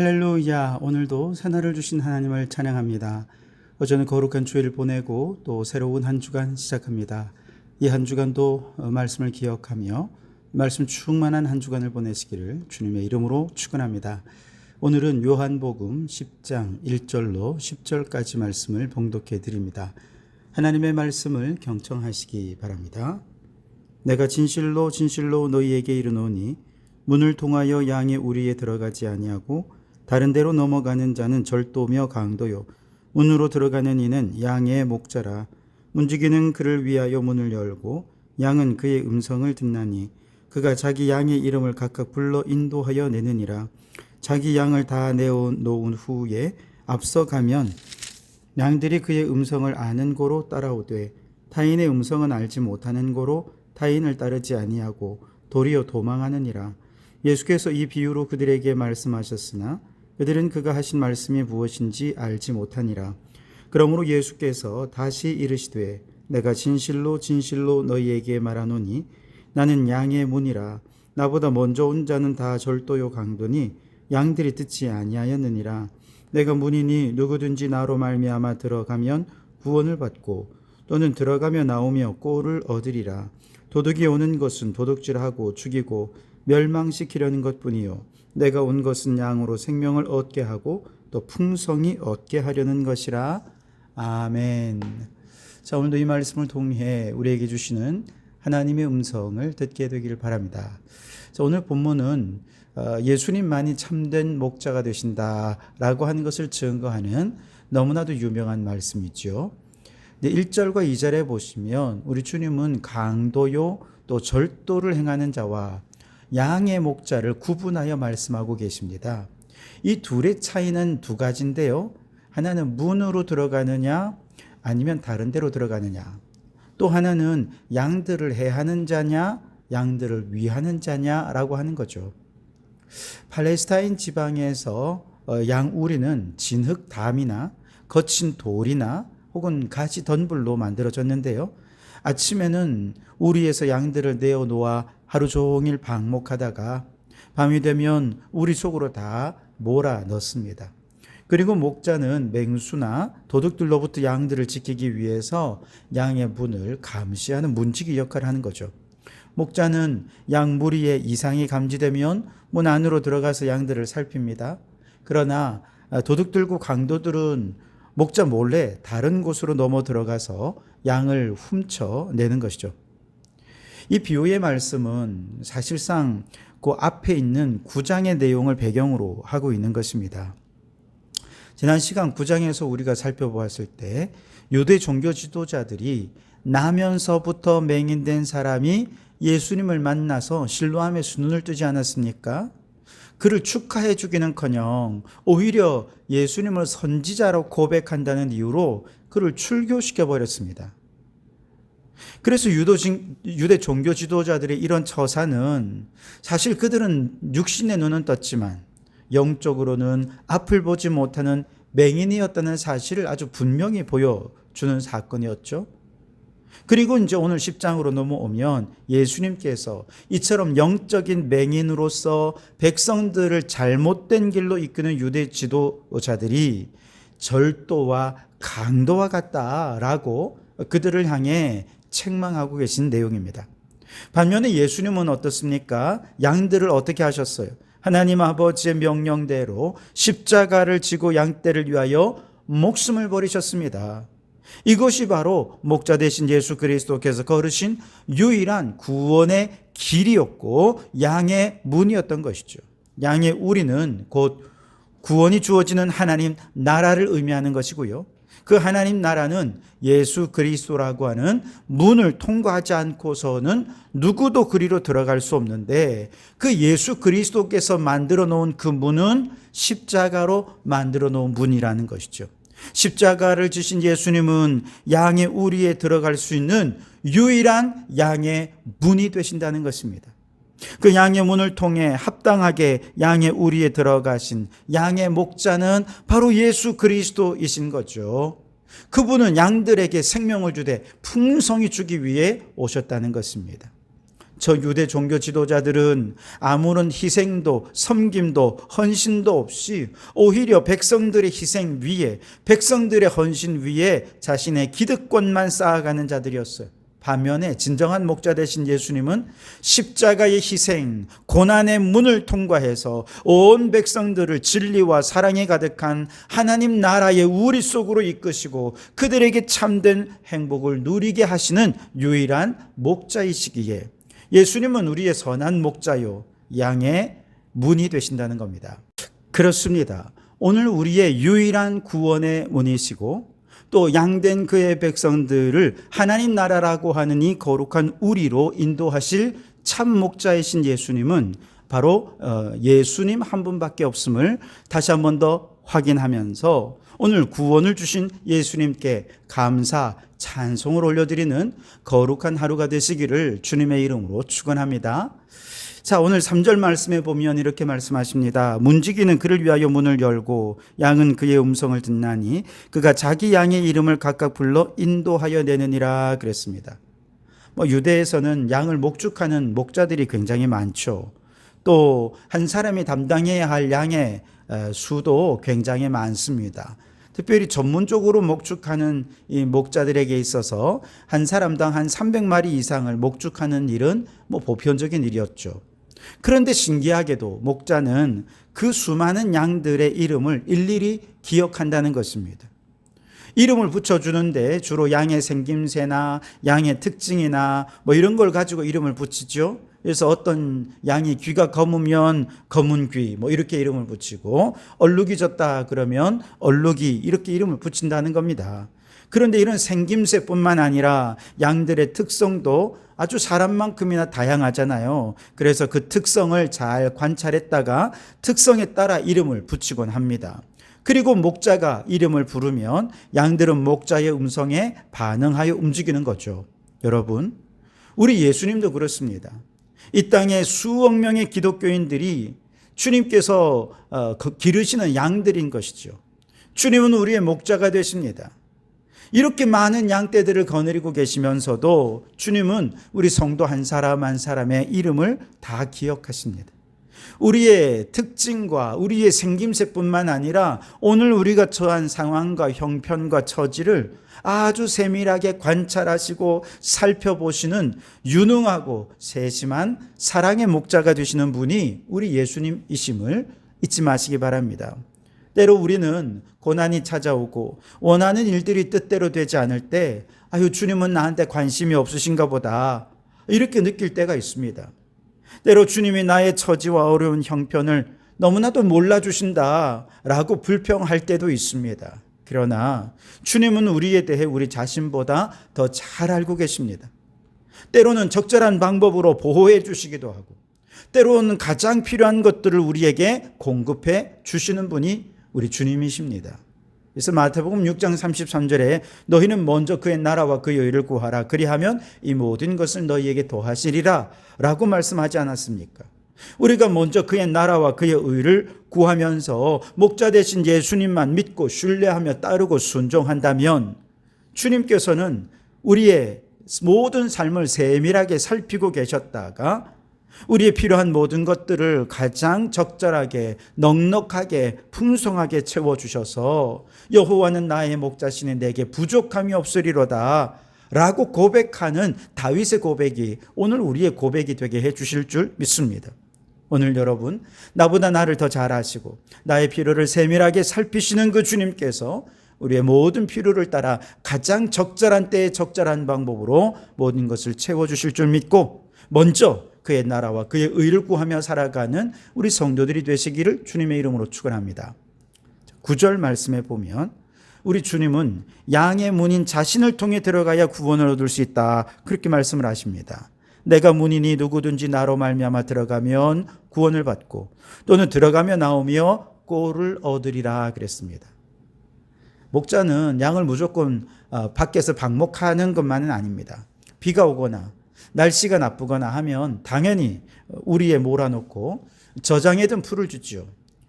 할렐루야. 오늘도 새날을 주신 하나님을 찬양합니다. 어제는 거룩한 주일을 보내고 또 새로운 한 주간 시작합니다. 이 한 주간도 말씀을 기억하며 말씀 충만한 한 주간을 보내시기를 주님의 이름으로 축원합니다. 오늘은 요한복음 10장 1절로 10절까지 말씀을 봉독해 드립니다. 하나님의 말씀을 경청하시기 바랍니다. 내가 진실로 진실로 너희에게 이르노니 문을 통하여 양의 우리에 들어가지 아니하고 다른 데로 넘어가는 자는 절도며 강도요 문으로 들어가는 이는 양의 목자라. 문지기는 그를 위하여 문을 열고 양은 그의 음성을 듣나니 그가 자기 양의 이름을 각각 불러 인도하여 내느니라. 자기 양을 다 내어 놓은 후에 앞서가면 양들이 그의 음성을 아는 고로 따라오되 타인의 음성은 알지 못하는 고로 타인을 따르지 아니하고 도리어 도망하느니라. 예수께서 이 비유로 그들에게 말씀하셨으나 그들은 그가 하신 말씀이 무엇인지 알지 못하니라. 그러므로 예수께서 다시 이르시되 내가 진실로 진실로 너희에게 말하노니 나는 양의 문이라. 나보다 먼저 온 자는 다 절도요 강도니 양들이 듣지 아니하였느니라. 내가 문이니 누구든지 나로 말미암아 들어가면 구원을 받고 또는 들어가며 나오며 꼴을 얻으리라. 도둑이 오는 것은 도둑질하고 죽이고 멸망시키려는 것뿐이요 내가 온 것은 양으로 생명을 얻게 하고 또 풍성히 얻게 하려는 것이라. 아멘. 자, 오늘도 이 말씀을 통해 우리에게 주시는 하나님의 음성을 듣게 되기를 바랍니다. 자, 오늘 본문은 예수님만이 참된 목자가 되신다라고 하는 것을 증거하는 너무나도 유명한 말씀이죠. 1절과 2절에 보시면 우리 주님은 강도요 또 절도를 행하는 자와 양의 목자를 구분하여 말씀하고 계십니다. 이 둘의 차이는 두 가지인데요. 하나는 문으로 들어가느냐 아니면 다른 데로 들어가느냐. 또 하나는 양들을 해하는 자냐 양들을 위하는 자냐라고 하는 거죠. 팔레스타인 지방에서 양우리는 진흙 담이나 거친 돌이나 혹은 가지 던불로 만들어졌는데요. 아침에는 우리에서 양들을 내어 놓아 하루 종일 방목하다가 밤이 되면 우리 속으로 다 몰아 넣습니다. 그리고 목자는 맹수나 도둑들로부터 양들을 지키기 위해서 양의 문을 감시하는 문지기 역할을 하는 거죠. 목자는 양 무리에 이상이 감지되면 문 안으로 들어가서 양들을 살핍니다. 그러나 도둑들과 강도들은 목자 몰래 다른 곳으로 넘어 들어가서 양을 훔쳐내는 것이죠. 이 비유의 말씀은 사실상 그 앞에 있는 9장의 내용을 배경으로 하고 있는 것입니다. 지난 시간 9장에서 우리가 살펴보았을 때 유대 종교 지도자들이 나면서부터 맹인된 사람이 예수님을 만나서 실로암에서 눈을 뜨지 않았습니까? 그를 축하해 주기는커녕 오히려 예수님을 선지자로 고백한다는 이유로 그를 출교시켜 버렸습니다. 그래서 유대 종교 지도자들의 이런 처사는 사실 그들은 육신의 눈은 떴지만 영적으로는 앞을 보지 못하는 맹인이었다는 사실을 아주 분명히 보여주는 사건이었죠. 그리고 이제 오늘 10장으로 넘어오면 예수님께서 이처럼 영적인 맹인으로서 백성들을 잘못된 길로 이끄는 유대 지도자들이 절도와 강도와 같다라고 그들을 향해 책망하고 계신 내용입니다. 반면에 예수님은 어떻습니까? 양들을 어떻게 하셨어요? 하나님 아버지의 명령대로 십자가를 지고 양떼를 위하여 목숨을 버리셨습니다. 이것이 바로 목자 되신 예수 그리스도께서 걸으신 유일한 구원의 길이었고 양의 문이었던 것이죠. 양의 우리는 곧 구원이 주어지는 하나님 나라를 의미하는 것이고요. 그 하나님 나라는 예수 그리스도라고 하는 문을 통과하지 않고서는 누구도 그리로 들어갈 수 없는데 그 예수 그리스도께서 만들어 놓은 그 문은 십자가로 만들어 놓은 문이라는 것이죠. 십자가를 지신 예수님은 양의 우리에 들어갈 수 있는 유일한 양의 문이 되신다는 것입니다. 그 양의 문을 통해 합당하게 양의 우리에 들어가신 양의 목자는 바로 예수 그리스도이신 거죠. 그분은 양들에게 생명을 주되 풍성히 주기 위해 오셨다는 것입니다. 저 유대 종교 지도자들은 아무런 희생도 섬김도 헌신도 없이 오히려 백성들의 희생 위에, 백성들의 헌신 위에 자신의 기득권만 쌓아가는 자들이었어요. 반면에 진정한 목자 되신 예수님은 십자가의 희생, 고난의 문을 통과해서 온 백성들을 진리와 사랑에 가득한 하나님 나라의 우리 속으로 이끄시고 그들에게 참된 행복을 누리게 하시는 유일한 목자이시기에 예수님은 우리의 선한 목자요, 양의 문이 되신다는 겁니다. 그렇습니다. 오늘 우리의 유일한 구원의 문이시고 또 양된 그의 백성들을 하나님 나라라고 하는 이 거룩한 우리로 인도하실 참 목자이신 예수님은 바로 예수님 한 분밖에 없음을 다시 한 번 더 확인하면서 오늘 구원을 주신 예수님께 감사, 찬송을 올려드리는 거룩한 하루가 되시기를 주님의 이름으로 축원합니다. 자, 오늘 3절 말씀에 보면 이렇게 말씀하십니다. 문지기는 그를 위하여 문을 열고 양은 그의 음성을 듣나니 그가 자기 양의 이름을 각각 불러 인도하여 내느니라 그랬습니다. 유대에서는 양을 목축하는 목자들이 굉장히 많죠. 또 한 사람이 담당해야 할 양의 수도 굉장히 많습니다. 특별히 전문적으로 목축하는 이 목자들에게 있어서 한 사람당 한 300마리 이상을 목축하는 일은 보편적인 일이었죠. 그런데 신기하게도 목자는 그 수많은 양들의 이름을 일일이 기억한다는 것입니다. 이름을 붙여주는데 주로 양의 생김새나 양의 특징이나 이런 걸 가지고 이름을 붙이죠. 그래서 어떤 양이 귀가 검으면 검은 귀 이렇게 이름을 붙이고 얼룩이 졌다 그러면 얼룩이 이렇게 이름을 붙인다는 겁니다. 그런데 이런 생김새뿐만 아니라 양들의 특성도 아주 사람만큼이나 다양하잖아요. 그래서 그 특성을 잘 관찰했다가 특성에 따라 이름을 붙이곤 합니다. 그리고 목자가 이름을 부르면 양들은 목자의 음성에 반응하여 움직이는 거죠. 여러분, 우리 예수님도 그렇습니다. 이 땅에 수억 명의 기독교인들이 주님께서 기르시는 양들인 것이죠. 주님은 우리의 목자가 되십니다. 이렇게 많은 양떼들을 거느리고 계시면서도 주님은 우리 성도 한 사람 한 사람의 이름을 다 기억하십니다. 우리의 특징과 우리의 생김새뿐만 아니라 오늘 우리가 처한 상황과 형편과 처지를 아주 세밀하게 관찰하시고 살펴보시는 유능하고 세심한 사랑의 목자가 되시는 분이 우리 예수님이심을 잊지 마시기 바랍니다. 때로 우리는 고난이 찾아오고 원하는 일들이 뜻대로 되지 않을 때 주님은 나한테 관심이 없으신가 보다 이렇게 느낄 때가 있습니다. 때로 주님이 나의 처지와 어려운 형편을 너무나도 몰라주신다라고 불평할 때도 있습니다. 그러나 주님은 우리에 대해 우리 자신보다 더 잘 알고 계십니다. 때로는 적절한 방법으로 보호해 주시기도 하고 때로는 가장 필요한 것들을 우리에게 공급해 주시는 분이 우리 주님이십니다. 그래서 마태복음 6장 33절에 너희는 먼저 그의 나라와 그의 의를 구하라 그리하면 이 모든 것을 너희에게 더하시리라 라고 말씀하지 않았습니까? 우리가 먼저 그의 나라와 그의 의를 구하면서 목자 되신 예수님만 믿고 신뢰하며 따르고 순종한다면 주님께서는 우리의 모든 삶을 세밀하게 살피고 계셨다가 우리의 필요한 모든 것들을 가장 적절하게 넉넉하게 풍성하게 채워주셔서 여호와는 나의 목자시니 내게 부족함이 없으리로다 라고 고백하는 다윗의 고백이 오늘 우리의 고백이 되게 해주실 줄 믿습니다. 오늘 여러분, 나보다 나를 더 잘 아시고 나의 필요를 세밀하게 살피시는 그 주님께서 우리의 모든 필요를 따라 가장 적절한 때에 적절한 방법으로 모든 것을 채워주실 줄 믿고 먼저 그의 나라와 그의 의를 구하며 살아가는 우리 성도들이 되시기를 주님의 이름으로 축원합니다. 9절 말씀에 보면 우리 주님은 양의 문인 자신을 통해 들어가야 구원을 얻을 수 있다 그렇게 말씀을 하십니다. 내가 문이니 누구든지 나로 말미암아 들어가면 구원을 받고 또는 들어가며 나오며 꼴을 얻으리라 그랬습니다. 목자는 양을 무조건 밖에서 방목하는 것만은 아닙니다. 비가 오거나 날씨가 나쁘거나 하면 당연히 우리에 몰아놓고 저장해둔 풀을 주죠.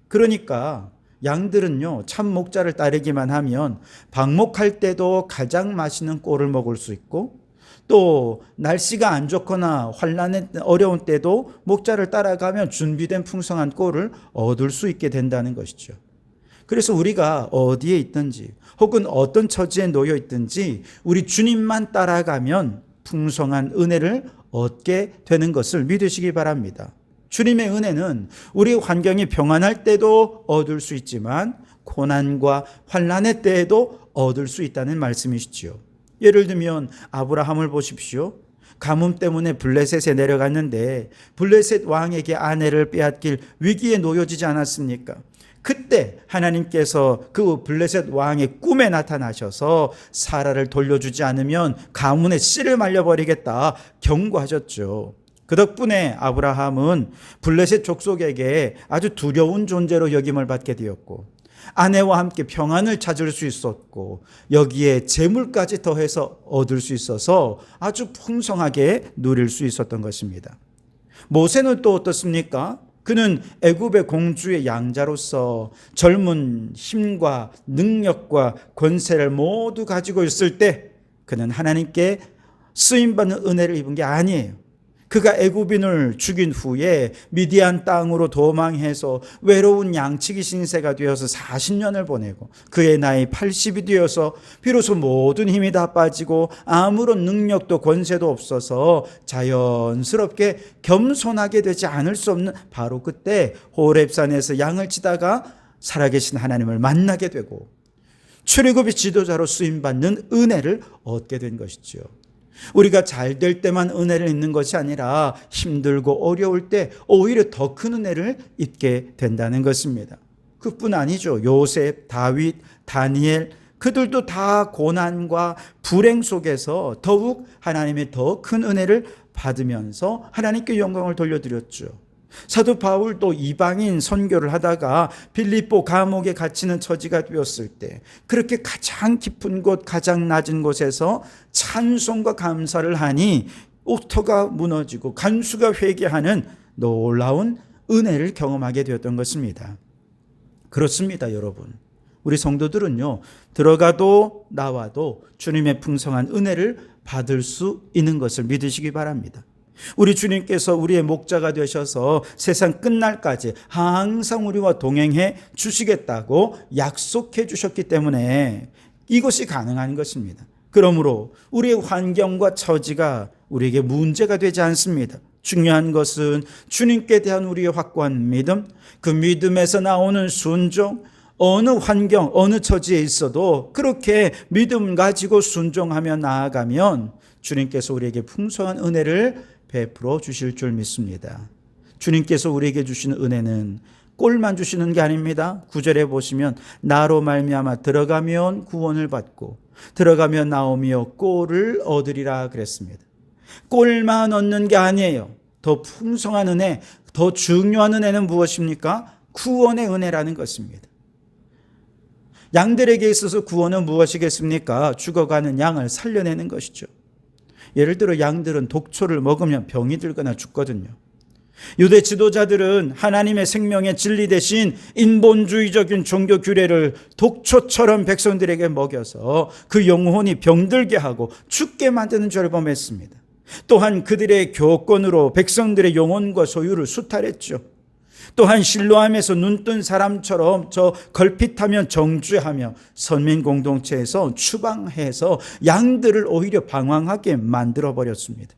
그러니까 양들은요, 참 목자를 따르기만 하면 방목할 때도 가장 맛있는 꼴을 먹을 수 있고 또 날씨가 안 좋거나 환란의 어려운 때도 목자를 따라가면 준비된 풍성한 꼴을 얻을 수 있게 된다는 것이죠. 그래서 우리가 어디에 있든지 혹은 어떤 처지에 놓여 있든지 우리 주님만 따라가면 풍성한 은혜를 얻게 되는 것을 믿으시기 바랍니다. 주님의 은혜는 우리 환경이 평안할 때도 얻을 수 있지만 고난과 환난의 때에도 얻을 수 있다는 말씀이시지요. 예를 들면 아브라함을 보십시오. 가뭄 때문에 블레셋에 내려갔는데 블레셋 왕에게 아내를 빼앗길 위기에 놓여지지 않았습니까? 그때 하나님께서 그 블레셋 왕의 꿈에 나타나셔서 사라를 돌려주지 않으면 가문의 씨를 말려버리겠다 경고하셨죠. 그 덕분에 아브라함은 블레셋 족속에게 아주 두려운 존재로 여김을 받게 되었고 아내와 함께 평안을 찾을 수 있었고 여기에 재물까지 더해서 얻을 수 있어서 아주 풍성하게 누릴 수 있었던 것입니다. 모세는 또 어떻습니까? 그는 애굽의 공주의 양자로서 젊은 힘과 능력과 권세를 모두 가지고 있을 때 그는 하나님께 쓰임받는 은혜를 입은 게 아니에요. 그가 애굽인을 죽인 후에 미디안 땅으로 도망해서 외로운 양치기 신세가 되어서 40년을 보내고 그의 나이 80이 되어서 비로소 모든 힘이 다 빠지고 아무런 능력도 권세도 없어서 자연스럽게 겸손하게 되지 않을 수 없는 바로 그때 호렙산에서 양을 치다가 살아계신 하나님을 만나게 되고 출애굽의 지도자로 쓰임받는 은혜를 얻게 된 것이죠. 우리가 잘 될 때만 은혜를 입는 것이 아니라 힘들고 어려울 때 오히려 더 큰 은혜를 입게 된다는 것입니다. 그뿐 아니죠. 요셉, 다윗, 다니엘 그들도 다 고난과 불행 속에서 더욱 하나님의 더 큰 은혜를 받으면서 하나님께 영광을 돌려드렸죠. 사도 바울도 이방인 선교를 하다가 빌립보 감옥에 갇히는 처지가 되었을 때 그렇게 가장 깊은 곳, 가장 낮은 곳에서 찬송과 감사를 하니 옥토가 무너지고 간수가 회개하는 놀라운 은혜를 경험하게 되었던 것입니다. 그렇습니다, 여러분. 우리 성도들은요, 들어가도 나와도 주님의 풍성한 은혜를 받을 수 있는 것을 믿으시기 바랍니다. 우리 주님께서 우리의 목자가 되셔서 세상 끝날까지 항상 우리와 동행해 주시겠다고 약속해 주셨기 때문에 이것이 가능한 것입니다. 그러므로 우리의 환경과 처지가 우리에게 문제가 되지 않습니다. 중요한 것은 주님께 대한 우리의 확고한 믿음, 그 믿음에서 나오는 순종, 어느 환경, 어느 처지에 있어도 그렇게 믿음 가지고 순종하며 나아가면 주님께서 우리에게 풍성한 은혜를 베풀어 주실 줄 믿습니다. 주님께서 우리에게 주시는 은혜는 꼴만 주시는 게 아닙니다. 9절에 보시면 나로 말미암아 들어가면 구원을 받고 들어가면 나오며 꼴을 얻으리라 그랬습니다. 꼴만 얻는 게 아니에요. 더 풍성한 은혜, 더 중요한 은혜는 무엇입니까? 구원의 은혜라는 것입니다. 양들에게 있어서 구원은 무엇이겠습니까? 죽어가는 양을 살려내는 것이죠. 예를 들어 양들은 독초를 먹으면 병이 들거나 죽거든요. 유대 지도자들은 하나님의 생명의 진리 대신 인본주의적인 종교 규례를 독초처럼 백성들에게 먹여서 그 영혼이 병들게 하고 죽게 만드는 죄를 범했습니다. 또한 그들의 교권으로 백성들의 영혼과 소유를 수탈했죠. 또한 실로암에서 눈뜬 사람처럼 저 걸핏하면 정죄하며 선민 공동체에서 추방해서 양들을 오히려 방황하게 만들어버렸습니다.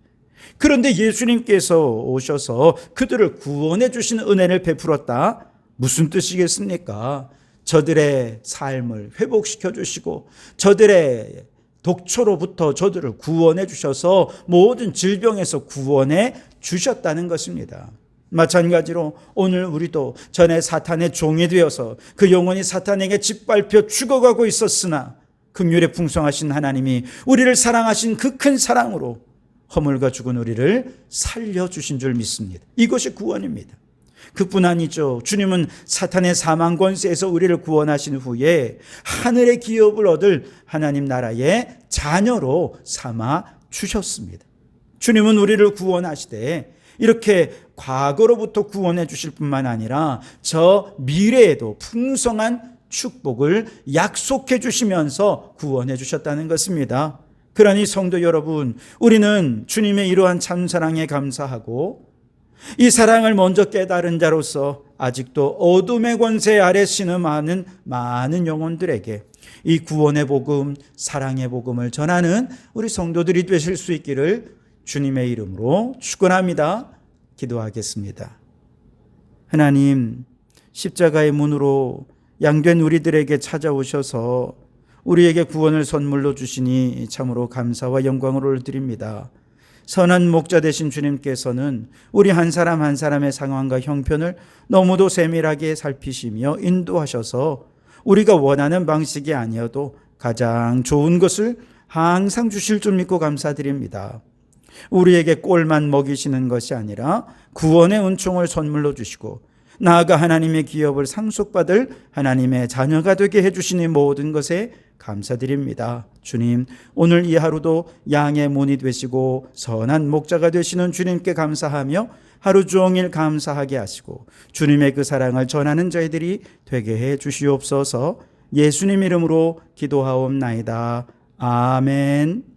그런데 예수님께서 오셔서 그들을 구원해 주시는 은혜를 베풀었다. 무슨 뜻이겠습니까? 저들의 삶을 회복시켜 주시고 저들의 독초로부터 저들을 구원해 주셔서 모든 질병에서 구원해 주셨다는 것입니다. 마찬가지로 오늘 우리도 전에 사탄의 종이 되어서 그 영혼이 사탄에게 짓밟혀 죽어가고 있었으나 긍휼에 풍성하신 하나님이 우리를 사랑하신 그 큰 사랑으로 허물과 죽은 우리를 살려주신 줄 믿습니다. 이것이 구원입니다. 그뿐 아니죠. 주님은 사탄의 사망 권세에서 우리를 구원하신 후에 하늘의 기업을 얻을 하나님 나라의 자녀로 삼아 주셨습니다. 주님은 우리를 구원하시되 이렇게 과거로부터 구원해 주실 뿐만 아니라 저 미래에도 풍성한 축복을 약속해 주시면서 구원해 주셨다는 것입니다. 그러니 성도 여러분, 우리는 주님의 이러한 참사랑에 감사하고 이 사랑을 먼저 깨달은 자로서 아직도 어둠의 권세 아래 신음하는 많은 영혼들에게 이 구원의 복음, 사랑의 복음을 전하는 우리 성도들이 되실 수 있기를 주님의 이름으로 축원합니다. 기도하겠습니다. 하나님, 십자가의 문으로 양된 우리들에게 찾아오셔서 우리에게 구원을 선물로 주시니 참으로 감사와 영광을 올려드립니다. 선한 목자 되신 주님께서는 우리 한 사람 한 사람의 상황과 형편을 너무도 세밀하게 살피시며 인도하셔서 우리가 원하는 방식이 아니어도 가장 좋은 것을 항상 주실 줄 믿고 감사드립니다. 우리에게 꼴만 먹이시는 것이 아니라 구원의 은총을 선물로 주시고 나아가 하나님의 기업을 상속받을 하나님의 자녀가 되게 해주시니 모든 것에 감사드립니다. 주님, 오늘 이 하루도 양의 문이 되시고 선한 목자가 되시는 주님께 감사하며 하루 종일 감사하게 하시고 주님의 그 사랑을 전하는 저희들이 되게 해 주시옵소서. 예수님 이름으로 기도하옵나이다. 아멘.